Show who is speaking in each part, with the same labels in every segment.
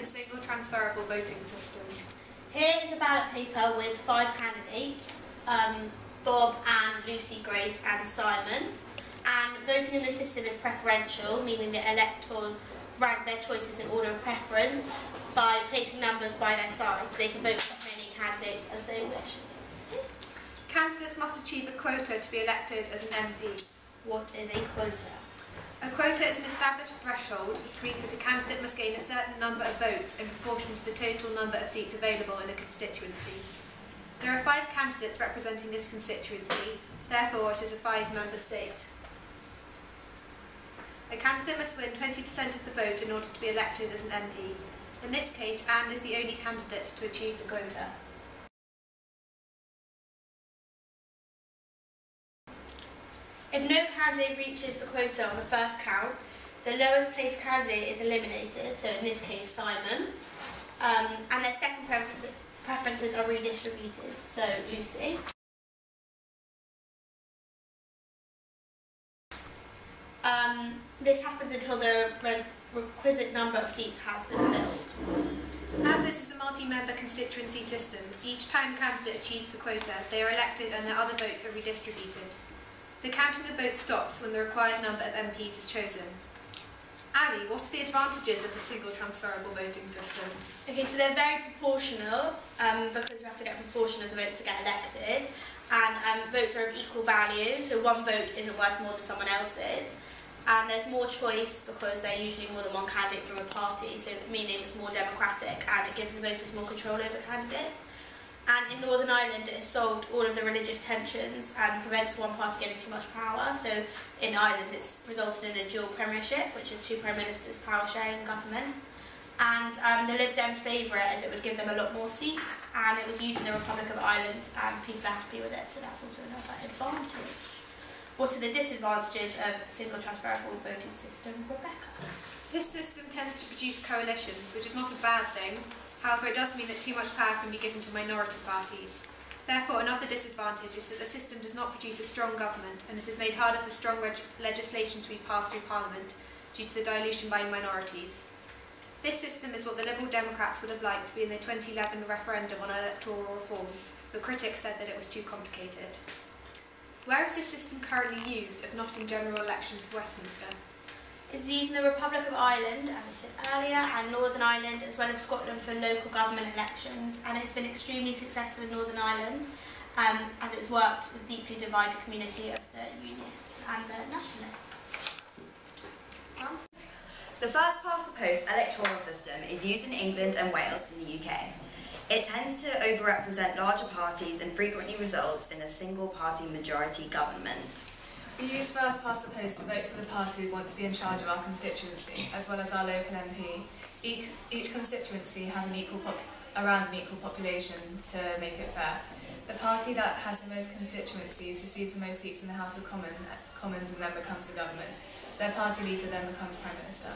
Speaker 1: the single transferable voting system?
Speaker 2: Here is a ballot paper with 5 candidates, Bob, Anne, Lucy, Grace and Simon. And voting in the system is preferential, meaning that electors rank their choices in order of preference by placing numbers by their side, so they can vote for as many candidates as they wish.
Speaker 1: Candidates must achieve a quota to be elected as an MP.
Speaker 2: What is a quota?
Speaker 1: A quota is an established threshold, which means that a candidate must gain a certain number of votes in proportion to the total number of seats available in a constituency. There are 5 candidates representing this constituency, therefore it is a 5-member state. A candidate must win 20% of the vote in order to be elected as an MP. In this case, Anne is the only candidate to achieve the quota.
Speaker 2: If no candidate reaches the quota on the first count, the lowest placed candidate is eliminated, so in this case Simon, and their second preferences are redistributed, so Lucy. This happens until the requisite number of seats has been filled.
Speaker 1: As this is a multi-member constituency system, each time a candidate achieves the quota, they are elected and their other votes are redistributed. The counting of votes stops when the required number of MPs is chosen. Ali, what are the advantages of the single transferable voting system?
Speaker 2: Okay, so they're very proportional because you have to get a proportion of the votes to get elected, and votes are of equal value, so one vote isn't worth more than someone else's. And there's more choice because there are usually more than one candidate from a party, so meaning it's more democratic and it gives the voters more control over candidates. And in Northern Ireland it has solved all of the religious tensions and prevents one party getting too much power. So in Ireland it's resulted in a dual premiership, which is 2 prime ministers power sharing government. And the Lib Dems favour it as it would give them a lot more seats, and it was used in the Republic of Ireland and people are happy with it, so that's also another advantage. What are the disadvantages of a single transferable voting system, Rebecca?
Speaker 1: This system tends to produce coalitions, which is not a bad thing. However, it does mean that too much power can be given to minority parties. Therefore, another disadvantage is that the system does not produce a strong government, and it has made harder for strong legislation to be passed through Parliament due to the dilution by minorities. This system is what the Liberal Democrats would have liked to be in the 2011 referendum on electoral reform, but critics said that it was too complicated. Where is this system currently used, if not in general elections for Westminster?
Speaker 2: It's used in the Republic of Ireland, as I said earlier, and Northern Ireland, as well as Scotland for local government elections, and it's been extremely successful in Northern Ireland as it's worked with the deeply divided community of the Unionists and the Nationalists.
Speaker 3: The first past the post electoral system is used in England and Wales in the UK. It tends to overrepresent larger parties and frequently results in a single-party majority government.
Speaker 4: We use first past the post to vote for the party we want to be in charge of our constituency, as well as our local MP. Each constituency has around an equal population to make it fair. The party that has the most constituencies receives the most seats in the House of Commons and then becomes the government. Their party leader then becomes Prime Minister.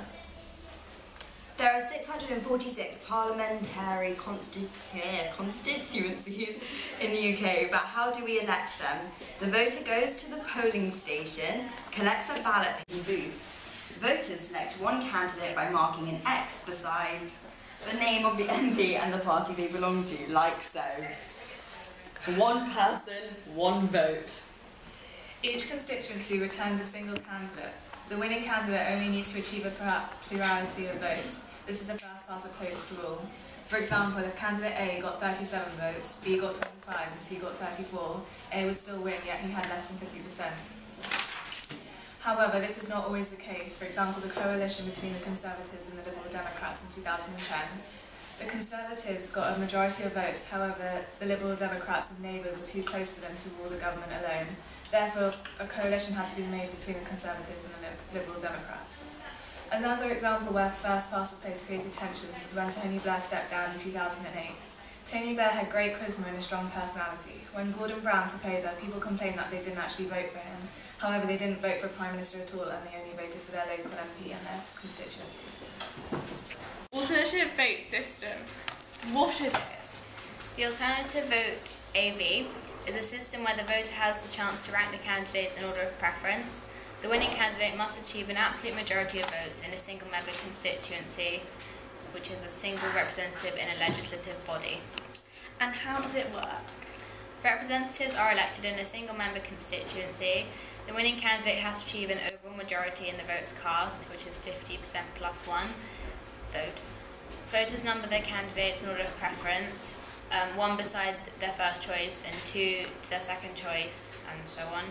Speaker 3: There are 646 parliamentary constituencies in the UK, but how do we elect them? The voter goes to the polling station, collects a ballot in booth. Voters select one candidate by marking an X beside the name of the MP and the party they belong to, like so. One person, one vote.
Speaker 4: Each constituency returns a single candidate. The winning candidate only needs to achieve a plurality of votes. This is the first past the post rule. For example, if candidate A got 37 votes, B got 25 and C got 34, A would still win, yet he had less than 50%. However, this is not always the case. For example, the coalition between the Conservatives and the Liberal Democrats in 2010. The Conservatives got a majority of votes, however, the Liberal Democrats and Labour were too close for them to rule the government alone. Therefore, a coalition had to be made between the Conservatives and the Liberal Democrats. Another example where first past the post created tensions was when Tony Blair stepped down in 2008. Tony Blair had great charisma and a strong personality. When Gordon Brown took over, people complained that they didn't actually vote for him. However, they didn't vote for a Prime Minister at all, and they only voted for their local MP and their constituencies.
Speaker 5: Alternative vote system. What is it?
Speaker 6: The alternative vote, AV, is a system where the voter has the chance to rank the candidates in order of preference. The winning candidate must achieve an absolute majority of votes in a single member constituency. which is a single representative in a legislative body.
Speaker 5: And how does it work?
Speaker 6: Representatives are elected in a single-member constituency. The winning candidate has to achieve an overall majority in the votes cast, which is 50% plus one vote. Voters number their candidates in order of preference, one beside their first choice and two to their second choice, and so on.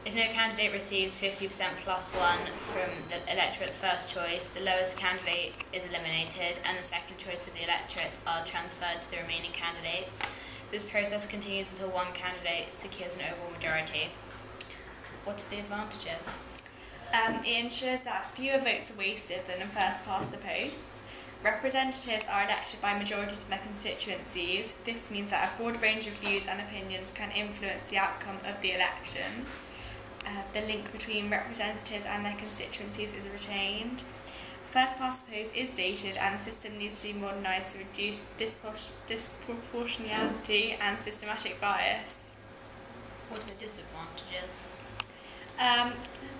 Speaker 6: If no candidate receives 50% plus one from the electorate's first choice, the lowest candidate is eliminated and the second choice of the electorate are transferred to the remaining candidates. This process continues until one candidate secures an overall majority. What are the advantages?
Speaker 5: It ensures that fewer votes are wasted than in first past the post. Representatives are elected by majorities of their constituencies. This means that a broad range of views and opinions can influence the outcome of the election. The link between representatives and their constituencies is retained. First past the post is dated and the system needs to be modernised to reduce disproportionality and systematic bias.
Speaker 6: What are the disadvantages?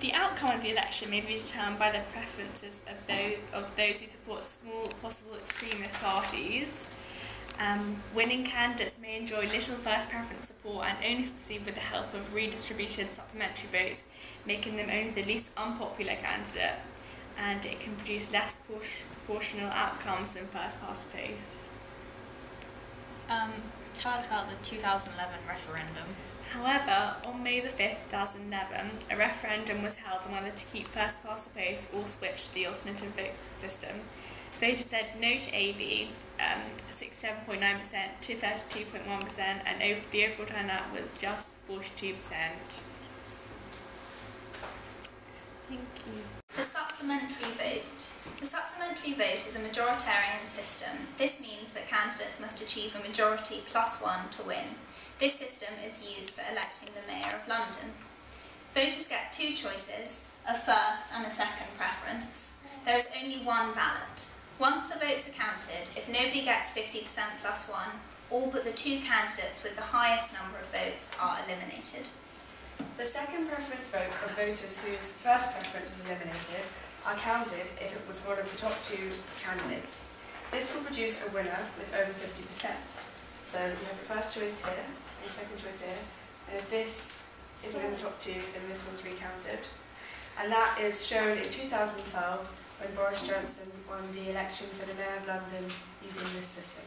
Speaker 5: The outcome of the election may be determined by the preferences of those who support small possible extremist parties. Winning candidates may enjoy little first preference support and only succeed with the help of redistributed supplementary votes, making them only the least unpopular candidate, and it can produce less proportional outcomes than first past the post.
Speaker 6: Tell us about the 2011 referendum.
Speaker 5: However, on May the 5th, 2011, a referendum was held on whether to keep first past the post or switch to the alternative vote system. Voters said no to AV, 67.9% to 32.1%, and the overall turnout was just 42%. Thank you.
Speaker 7: The supplementary vote. The supplementary vote is a majoritarian system. This means that candidates must achieve a majority plus one to win. This system is used for electing the Mayor of London. Voters get two choices, a first and a second preference. There is only one ballot. Once the votes are counted, if nobody gets 50% plus one, all but the two candidates with the highest number of votes are eliminated.
Speaker 8: The second preference vote of voters whose first preference was eliminated are counted if it was one of the top two candidates. This will produce a winner with over 50%. So you have the first choice here, and your second choice here, and if this isn't in the top two, then this one's recounted. And that is shown in 2012 when Boris Johnson won the election for the Mayor of London using this system.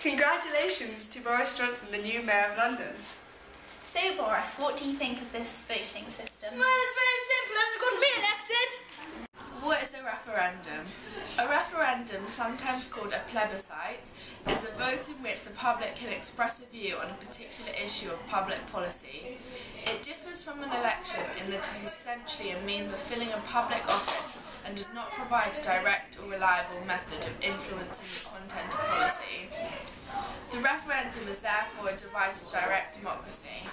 Speaker 8: Congratulations to Boris Johnson, the new Mayor of London.
Speaker 7: So Boris, what do you think of this voting system?
Speaker 2: Well, it's very simple and it's got me elected.
Speaker 9: What is a referendum? A referendum, sometimes called a plebiscite, is a vote in which the public can express a view on a particular issue of public policy. It differs from an election in that it is essentially a means of filling a public office and does not provide a direct or reliable method of influencing the content of policy. The referendum is therefore a device of direct democracy.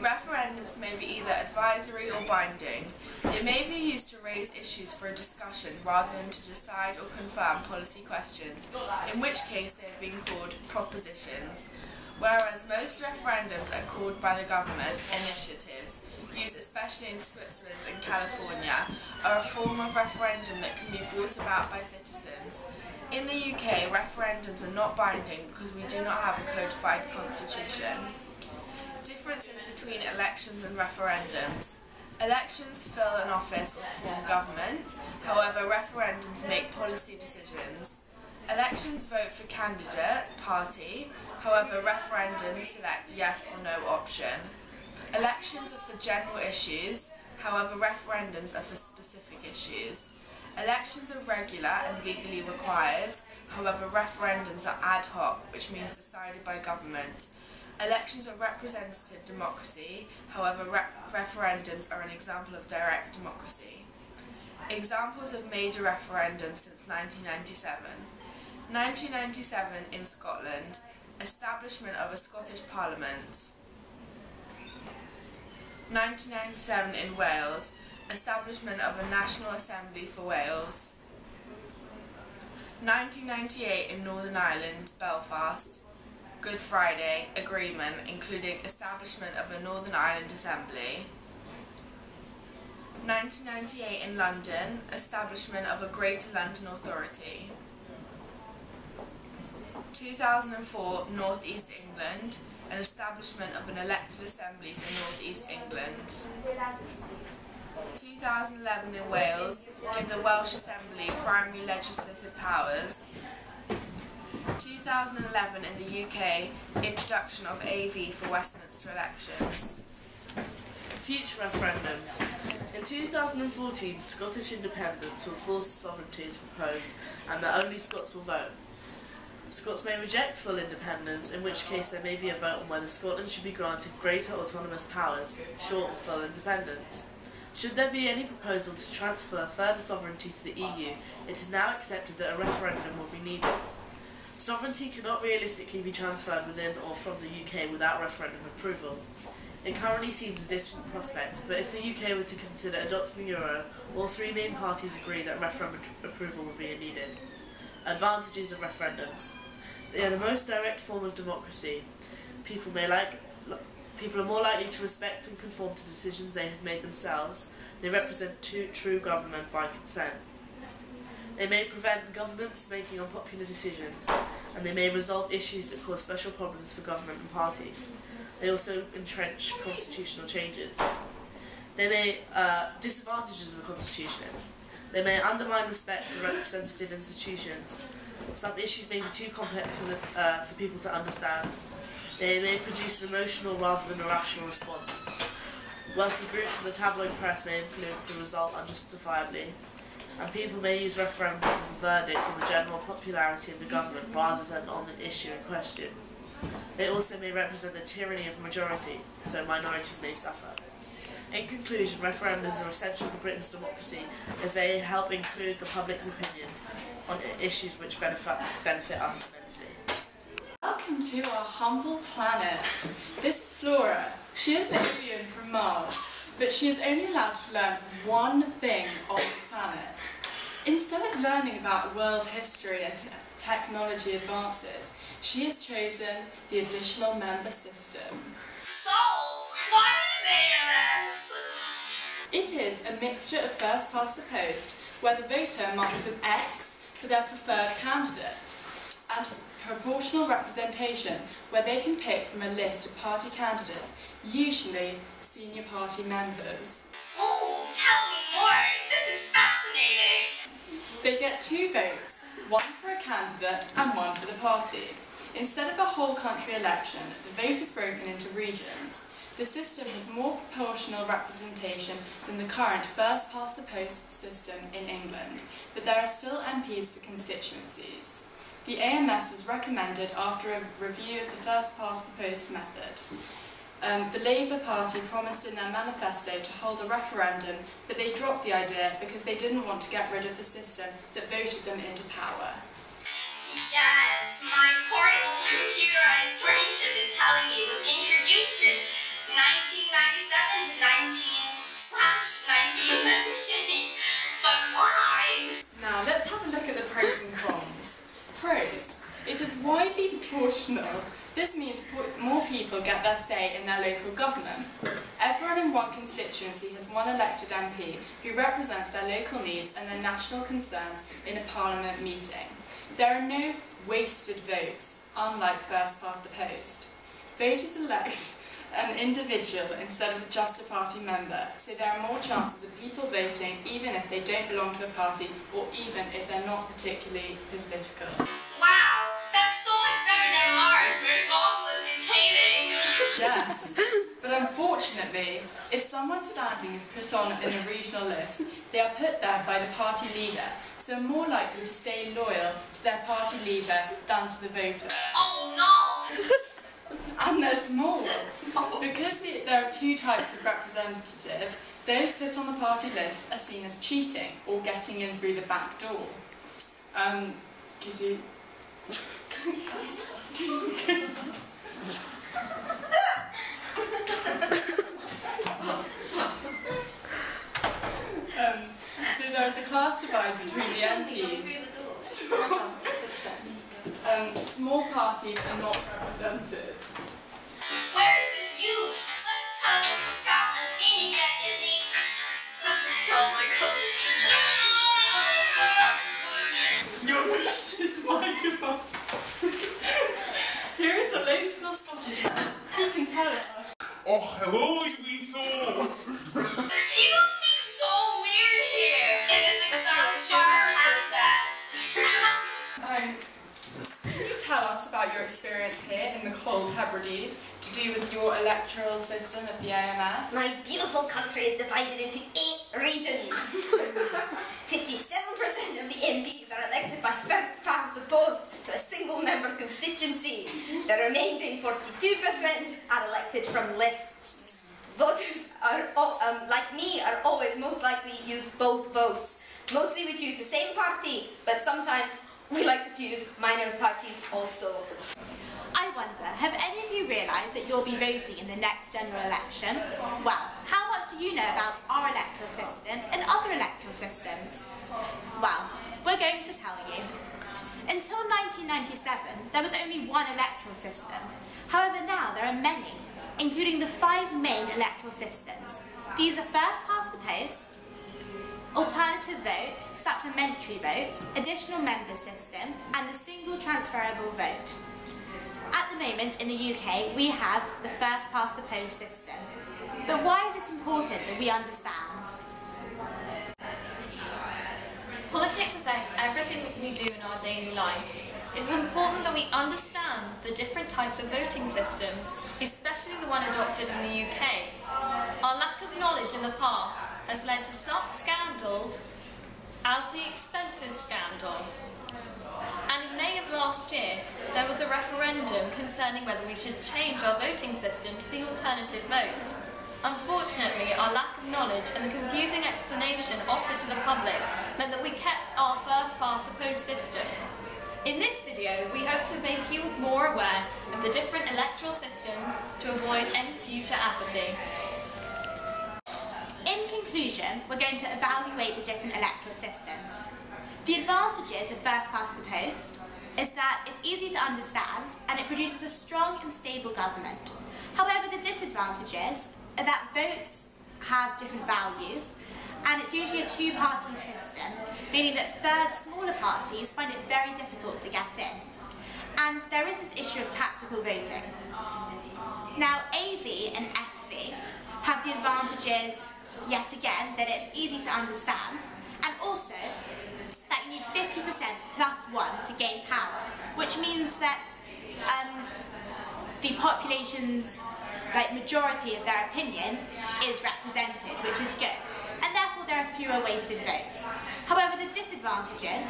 Speaker 9: Referendums may be either advisory or binding. They may be used to raise issues for a discussion rather than to decide or confirm policy questions, in which case they have been called propositions. Whereas most referendums are called by the government initiatives, used especially in Switzerland and California, are a form of referendum that can be brought about by citizens. In the UK, referendums are not binding because we do not have a codified constitution. Differences between elections and referendums. Elections fill an office or form government, however referendums make policy decisions. Elections vote for candidate, party, however referendums select yes or no option. Elections are for general issues, however referendums are for specific issues. Elections are regular and legally required, however referendums are ad hoc, which means decided by government. Elections are representative democracy, however referendums are an example of direct democracy. Examples of major referendums since 1997. 1997 in Scotland, establishment of a Scottish Parliament. 1997 in Wales, establishment of a National Assembly for Wales. 1998 in Northern Ireland, Belfast, Good Friday Agreement, including establishment of a Northern Ireland Assembly. 1998 in London, establishment of a Greater London Authority. 2004, North East England, an establishment of an elected assembly for North East England. 2011 in Wales, give the Welsh Assembly primary legislative powers. 2011 in the UK, introduction of AV for Westminster elections.
Speaker 10: Future referendums. In 2014, Scottish independence with full sovereignty is proposed and that only Scots will vote. Scots may reject full independence, in which case there may be a vote on whether Scotland should be granted greater autonomous powers, short of full independence. Should there be any proposal to transfer further sovereignty to the EU, it is now accepted that a referendum will be needed. Sovereignty cannot realistically be transferred within or from the UK without referendum approval. It currently seems a distant prospect, but if the UK were to consider adopting the euro, all three main parties agree that referendum approval will be needed. Advantages of referendums. They are the most direct form of democracy. People are more likely to respect and conform to decisions they have made themselves. They represent true government by consent. They may prevent governments making unpopular decisions, and they may resolve issues that cause special problems for government and parties. They also entrench constitutional changes. They may disadvantages of the constitution. They may undermine respect for representative institutions. Some issues may be too complex for people to understand. They may produce an emotional rather than a rational response. Wealthy groups and the tabloid press may influence the result unjustifiably, and people may use referendums as a verdict on the general popularity of the government rather than on the issue in question. They also may represent the tyranny of a majority, so minorities may suffer. In conclusion, referendums are essential for Britain's democracy as they help include the public's opinion on issues which benefit us immensely.
Speaker 11: Welcome to our humble planet. This is Flora. She is an alien from Mars, but she is only allowed to learn one thing on this planet. Instead of learning about world history and technology advances, she has chosen the additional member system.
Speaker 12: So, what is AMS?
Speaker 11: It is a mixture of first past the post, where the voter marks with X for their preferred candidate, and proportional representation, where they can pick from a list of party candidates, usually senior party members.
Speaker 12: Ooh, tell me more! This is fascinating!
Speaker 11: They get 2 votes, one for a candidate and one for the party. Instead of a whole country election, the vote is broken into regions. The system has more proportional representation than the current first-past-the-post system in England, but there are still MPs for constituencies. The AMS was recommended after a review of the first-past-the-post method. The Labour Party promised in their manifesto to hold a referendum, but they dropped the idea because they didn't want to get rid of the system that voted them into power.
Speaker 12: Yes, my portable computerized brain chip is telling me it was introduced in 1997 to 19/19. But why?
Speaker 11: Now let's have a look at the pros and cons. Pros. It is widely proportional. This means more people get their say in their local government. Everyone in one constituency has one elected MP who represents their local needs and their national concerns in a parliament meeting. There are no wasted votes, unlike first past the post. Voters elect an individual instead of just a party member, so there are more chances of people voting even if they don't belong to a party or even if they're not particularly political.
Speaker 12: Wow, that's so much better than Mars, where it's all was dictating.
Speaker 11: Yes, but unfortunately, if someone's standing is put on in a regional list, they are put there by the party leader, so are more likely to stay loyal to their party leader than to the voter.
Speaker 12: Oh no!
Speaker 11: And there's more. Because there are 2 types of representative, those put on the party list are seen as cheating or getting in through the back door. Could you... So there's a class divide between the MPs. Small parties are not represented.
Speaker 12: Where is this used? Let's tell them to Scotland. Ain't you get dizzy?
Speaker 11: Your wish is my command. Here is a local Scottish man who can tell us.
Speaker 13: Oh, hello, you wee souls!
Speaker 12: You speak so weird here in this exotic habitat.
Speaker 11: Can you tell us about your experience here in the cold Hebrides to do with your electoral system of the AMS?
Speaker 14: My beautiful country is divided into 8 regions. 57% of the MPs are elected by first past the post to a single member constituency. The remaining 42% are elected from lists. Voters are, like me, are always most likely to use both votes. Mostly we choose the same party, but sometimes we like to choose minor parties also.
Speaker 15: I wonder, have any of you realised that you'll be voting in the next general election? Well, how much do you know about our electoral system and other electoral systems? Well, we're going to tell you. Until 1997, there was only one electoral system. However, now there are many, including the 5 main electoral systems. These are first past the post, alternative vote, supplementary vote, additional member system, and the single transferable vote. At the moment in the UK, we have the first past the post system. But why is it important that we understand?
Speaker 16: Politics affects everything we do in our daily life. It is important that we understand the different types of voting systems, especially the one adopted in the UK. Our lack of knowledge in the past has led to such scandals as the expenses scandal. And in May of last year, there was a referendum concerning whether we should change our voting system to the alternative vote. Unfortunately, our lack of knowledge and the confusing explanation offered to the public meant that we kept our first past the post system. In this video, we hope to make you more aware of the different electoral systems to avoid any future apathy.
Speaker 15: In conclusion, we're going to evaluate the different electoral systems. The advantages of first past the post is that it's easy to understand and it produces a strong and stable government. However, the disadvantages are that votes have different values and it's usually a 2-party system, meaning that third smaller parties find it very difficult to get in. And there is this issue of tactical voting. Now, AV and SV have the advantages, yet again, that it's easy to understand, and also that you need 50% plus 1 to gain power, which means that the population's majority of their opinion is represented, which is good, and therefore there are fewer wasted votes. However, the disadvantages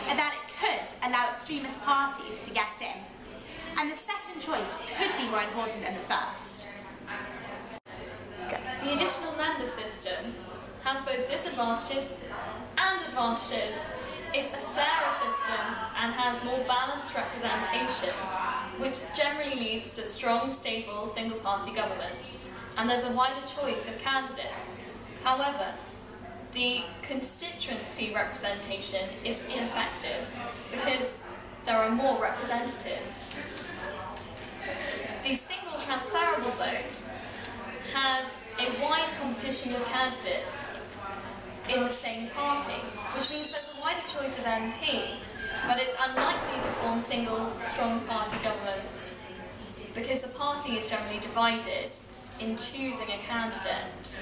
Speaker 15: are that it could allow extremist parties to get in, and the second choice could be more important than the first.
Speaker 16: The additional member system has both disadvantages and advantages. It's a fairer system and has more balanced representation, which generally leads to strong, stable, single-party governments, and there's a wider choice of candidates. However, the constituency representation is ineffective because there are more representatives. The single transferable vote has a wide competition of candidates in the same party, which means there's a wider choice of MP, but it's unlikely to form single, strong party governments because the party is generally divided in choosing a candidate.